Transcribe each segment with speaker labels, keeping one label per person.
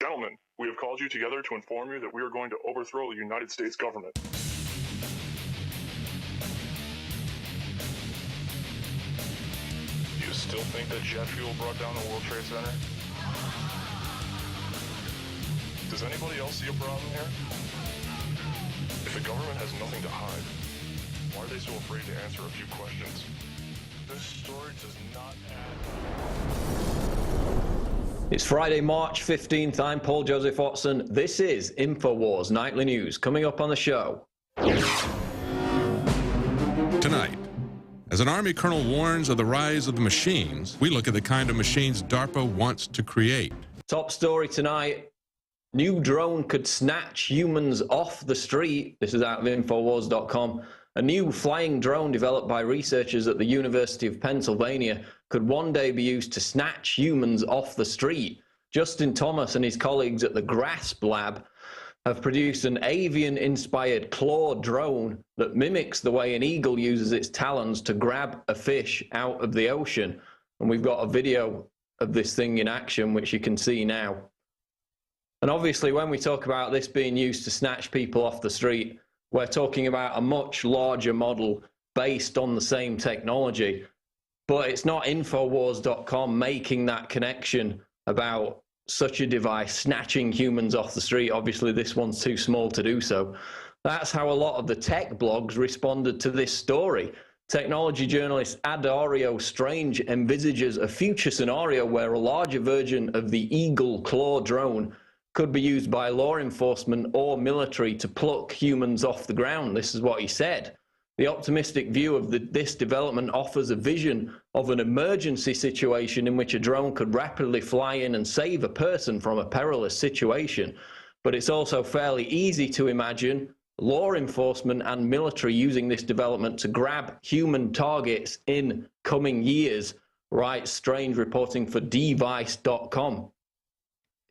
Speaker 1: Gentlemen, we have called you together to inform you that we are going to overthrow the United States government. Do you still think that jet fuel brought down the World Trade Center? Does anybody else see a problem here? If the government has nothing to hide, why are they so afraid to answer a few questions? This story does not add...
Speaker 2: It's Friday, March 15th. I'm Paul Joseph Watson. This is InfoWars Nightly News. Coming up on the show.
Speaker 3: Tonight, as an Army colonel warns of the rise of the machines, we look at the kind of machines DARPA wants to create.
Speaker 2: Top story tonight. New drone could snatch humans off the street. This is out of Infowars.com. A new flying drone developed by researchers at the University of Pennsylvania could one day be used to snatch humans off the street. Justin Thomas and his colleagues at the GRASP lab have produced an avian-inspired claw drone that mimics the way an eagle uses its talons to grab a fish out of the ocean. And we've got a video of this thing in action, which you can see now. And obviously, when we talk about this being used to snatch people off the street, we're talking about a much larger model based on the same technology. But it's not Infowars.com making that connection about such a device snatching humans off the street. Obviously, this one's too small to do so. That's how a lot of the tech blogs responded to this story. Technology journalist Adario Strange envisages a future scenario where a larger version of the Eagle Claw drone could be used by law enforcement or military to pluck humans off the ground. This is what he said. The optimistic view of this development offers a vision of an emergency situation in which a drone could rapidly fly in and save a person from a perilous situation. But it's also fairly easy to imagine law enforcement and military using this development to grab human targets in coming years, writes Strange, reporting for Device.com.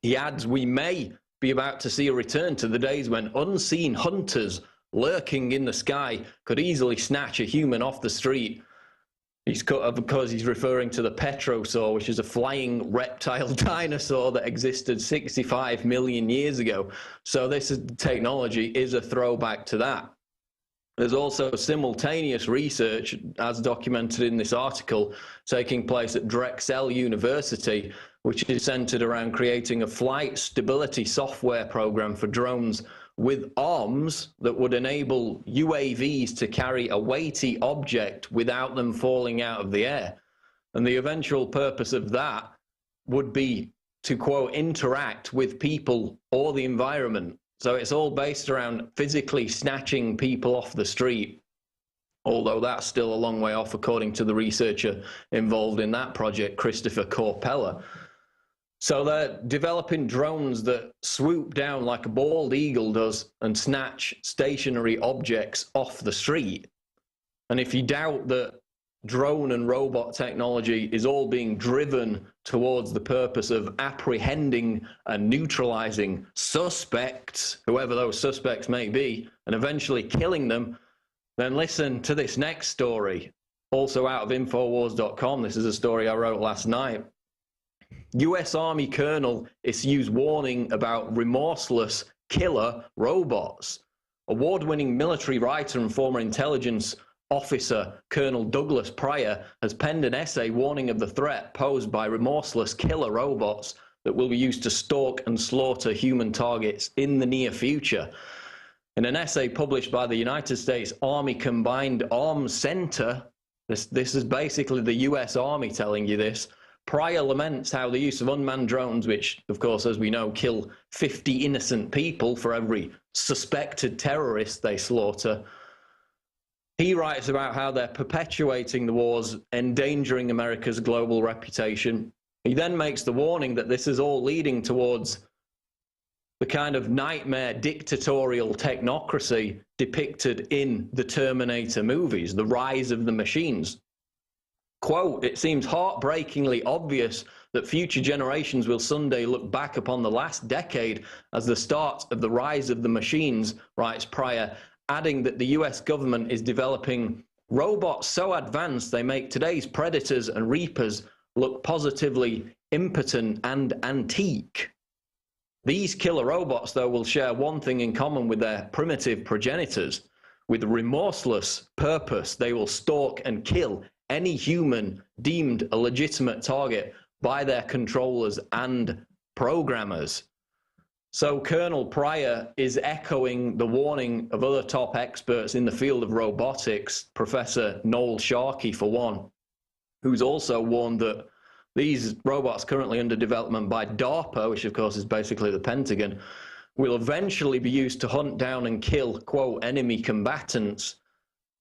Speaker 2: He adds, we may be about to see a return to the days when unseen hunters lurking in the sky could easily snatch a human off the street. Because he's referring to the petrosaur, which is a flying reptile dinosaur that existed 65 million years ago. So this technology is a throwback to that. There's also simultaneous research, as documented in this article, taking place at Drexel University, which is centered around creating a flight stability software program for drones with arms that would enable UAVs to carry a weighty object without them falling out of the air. And the eventual purpose of that would be to, quote, interact with people or the environment. So it's all based around physically snatching people off the street, although that's still a long way off, according to the researcher involved in that project, Christopher Corpella. So they're developing drones that swoop down like a bald eagle does and snatch stationary objects off the street. And if you doubt that drone and robot technology is all being driven towards the purpose of apprehending and neutralizing suspects, whoever those suspects may be, and eventually killing them, then listen to this next story, also out of Infowars.com. This is a story I wrote last night. U.S. Army Colonel issues warning about remorseless killer robots. Award-winning military writer and former intelligence officer Colonel Douglas Pryor has penned an essay warning of the threat posed by remorseless killer robots that will be used to stalk and slaughter human targets in the near future. In an essay published by the United States Army Combined Arms Center, this is basically the U.S. Army telling you this, Pryor laments how the use of unmanned drones, which, of course, as we know, kill 50 innocent people for every suspected terrorist they slaughter. He writes about how they're perpetuating the wars, endangering America's global reputation. He then makes the warning that this is all leading towards the kind of nightmare dictatorial technocracy depicted in the Terminator movies, the rise of the machines. Quote, it seems heartbreakingly obvious that future generations will someday look back upon the last decade as the start of the rise of the machines, writes Pryor, adding that the US government is developing robots so advanced they make today's predators and reapers look positively impotent and antique. These killer robots, though, will share one thing in common with their primitive progenitors. With remorseless purpose, they will stalk and kill any human deemed a legitimate target by their controllers and programmers. So Colonel Pryor is echoing the warning of other top experts in the field of robotics, Professor Noel Sharkey for one, who's also warned that these robots currently under development by DARPA, which of course is basically the Pentagon, will eventually be used to hunt down and kill, quote, enemy combatants,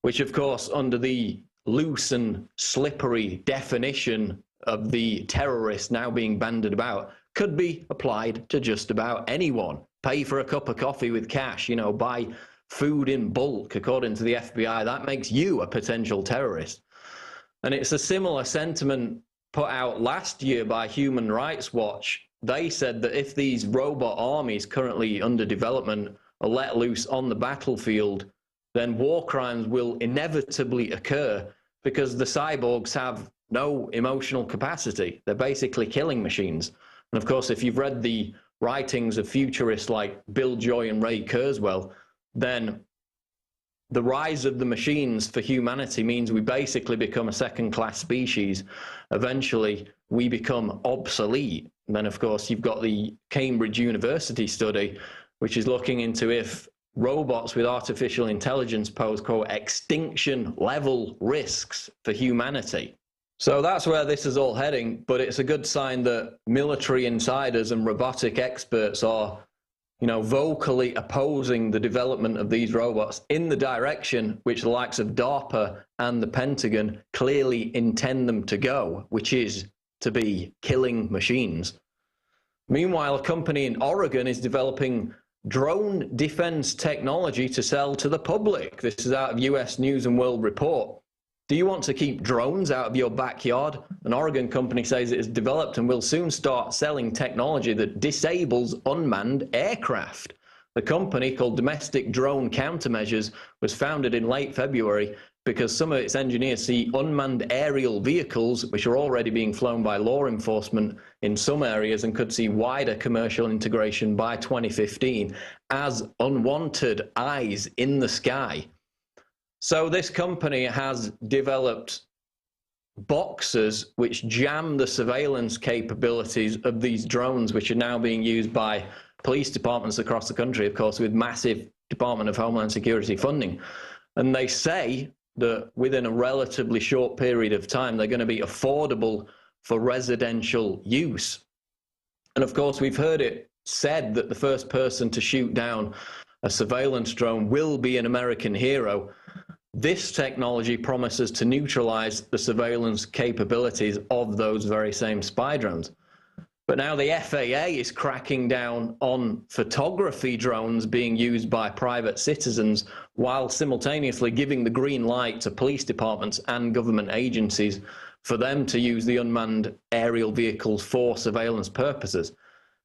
Speaker 2: which of course under the loose and slippery definition of the terrorist now being bandied about, could be applied to just about anyone. Pay for a cup of coffee with cash, you know, buy food in bulk, according to the FBI. That makes you a potential terrorist. And it's a similar sentiment put out last year by Human Rights Watch. They said that if these robot armies currently under development are let loose on the battlefield, then war crimes will inevitably occur because the cyborgs have no emotional capacity. They're basically killing machines. And of course, if you've read the writings of futurists like Bill Joy and Ray Kurzweil, then the rise of the machines for humanity means we basically become a second-class species. Eventually, we become obsolete. And then, of course, you've got the Cambridge University study, which is looking into if robots with artificial intelligence pose, quote, extinction-level risks for humanity. So that's where this is all heading, but it's a good sign that military insiders and robotic experts are, you know, vocally opposing the development of these robots in the direction which the likes of DARPA and the Pentagon clearly intend them to go, which is to be killing machines. Meanwhile, a company in Oregon is developing drone defense technology to sell to the public. This is out of US News and World Report. Do you want to keep drones out of your backyard? An Oregon company says it has developed and will soon start selling technology that disables unmanned aircraft. The company, called Domestic Drone Countermeasures, was founded in late February because some of its engineers see unmanned aerial vehicles, which are already being flown by law enforcement in some areas and could see wider commercial integration by 2015, as unwanted eyes in the sky. So this company has developed boxes which jam the surveillance capabilities of these drones, which are now being used by police departments across the country, of course, with massive Department of Homeland Security funding. And they say that within a relatively short period of time, they're going to be affordable for residential use. And of course, we've heard it said that the first person to shoot down a surveillance drone will be an American hero. This technology promises to neutralize the surveillance capabilities of those very same spy drones. But now the FAA is cracking down on photography drones being used by private citizens, while simultaneously giving the green light to police departments and government agencies for them to use the unmanned aerial vehicles for surveillance purposes.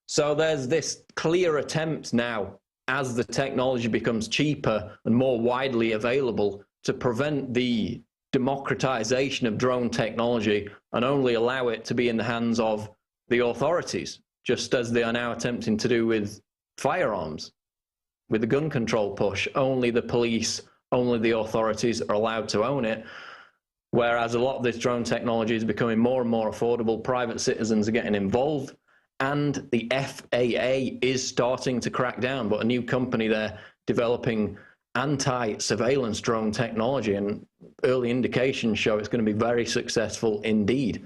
Speaker 2: So there's this clear attempt now, as the technology becomes cheaper and more widely available, to prevent the democratization of drone technology and only allow it to be in the hands of the authorities, just as they are now attempting to do with firearms, with the gun control push. Only the police, only the authorities are allowed to own it, whereas a lot of this drone technology is becoming more and more affordable. Private citizens are getting involved, and the FAA is starting to crack down. But a new company there developing anti-surveillance drone technology, and early indications show it's going to be very successful indeed.